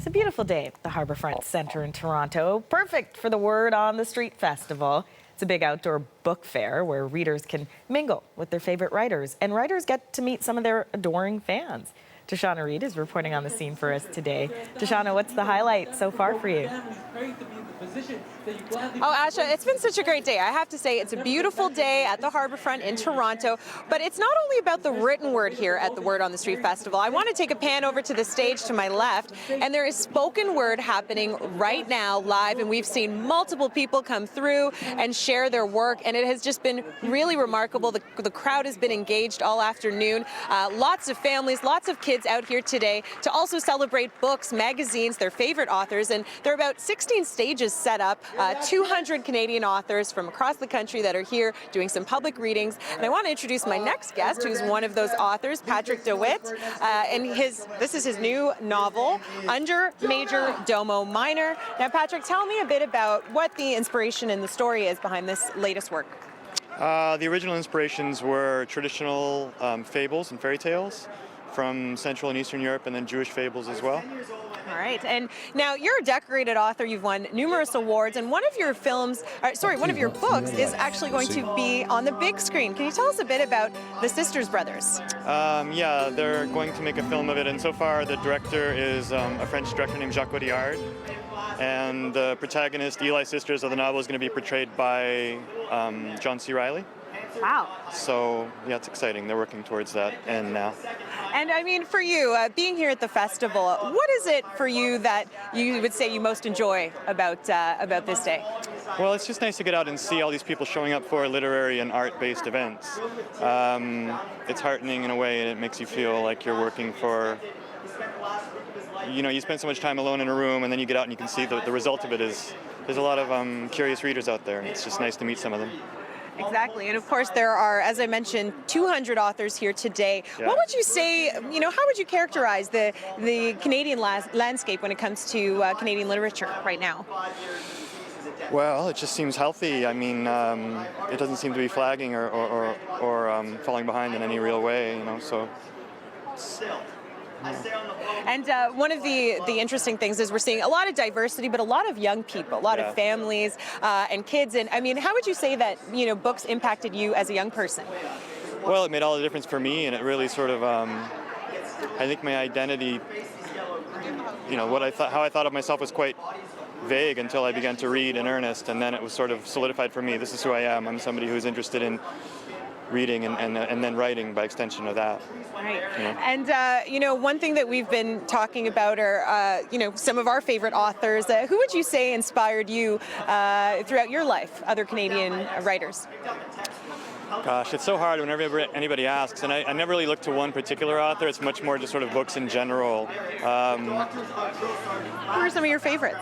a beautiful day at the Harbourfront Centre in Toronto. Perfect for the Word on the Street Festival. It's a big outdoor book fair where readers can mingle with their favorite writers, and writers get to meet some of their adoring fans. Tashana Reed is reporting on the scene for us today. Tashana, what's the highlight so far for you? Oh, Asha, it's been such a great day. I have to say, it's a beautiful day at the Harbourfront in Toronto, but it's not only about the written word here at the Word on the Street Festival. I want to take a pan over to the stage to my left, and there is spoken word happening right now live, and we've seen multiple people come through and share their work, and it has just been really remarkable. The crowd has been engaged all afternoon. Lots of families, lots of kids out here today to also celebrate books, magazines, their favorite authors, and there are about 16 stages set up, 200 Canadian authors from across the country that are here doing some public readings. And I want to introduce my next guest, who's one of those authors, Patrick deWitt, and this is his new novel, Under Major Domo Minor. Now, Patrick, tell me a bit about what the inspiration and the story is behind this latest work. The original inspirations were traditional fables and fairy tales from Central and Eastern Europe, and then Jewish fables as well. All right, and now you're a decorated author. You've won numerous awards, and one of your books is actually going to be on the big screen. Can you tell us a bit about the Sisters Brothers? Yeah, they're going to make a film of it, and so far the director is a French director named Jacques Audiard, and the protagonist, Eli Sisters, of the novel is going to be portrayed by John C. Reilly. Wow. So, yeah, it's exciting. They're working towards that end now. And I mean, for you, being here at the festival, what is it for you that you would say you most enjoy about this day? Well, it's just nice to get out and see all these people showing up for literary and art-based events. It's heartening in a way, and it makes you feel like you're working for, you spend so much time alone in a room, and then you get out and you can see the result of it is there's a lot of curious readers out there, and it's just nice to meet some of them. Exactly, and of course there are, as I mentioned, 200 authors here today. Yeah. What would you say, how would you characterize the Canadian landscape when it comes to Canadian literature right now? Well, it just seems healthy. I mean, it doesn't seem to be flagging or falling behind in any real way, so. And one of the interesting things is we're seeing a lot of diversity, but a lot of young people, a lot of families and kids. And I mean, how would you say that, books impacted you as a young person? Well, it made all the difference for me, and it really sort of, I think my identity, how I thought of myself was quite vague until I began to read in earnest, and then it was sort of solidified for me. This is who I am. I'm somebody who's interested in reading and then writing by extension of that. Right. And, one thing that we've been talking about are, some of our favorite authors. Who would you say inspired you throughout your life, other Canadian writers? Gosh, it's so hard whenever anybody asks, and I never really look to one particular author. It's much more just sort of books in general. Who are some of your favorites?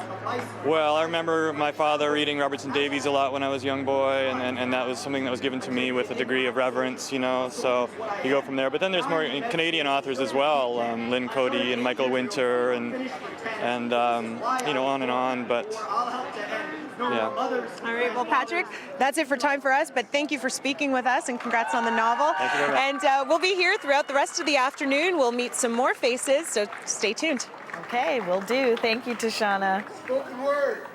Well, I remember my father reading Robertson Davies a lot when I was a young boy, and that was something that was given to me with a degree of reverence, so you go from there. But then there's more Canadian authors as well, Lynn Cody and Michael Winter, and on and on, but yeah. All right, well, Patrick, that's it for time for us, but thank you for speaking with us, and congrats on the novel. Thank you very much. And we'll be here throughout the rest of the afternoon. We'll meet some more faces, so stay tuned. Okay, will do. Thank you, Tashana. Spoken word.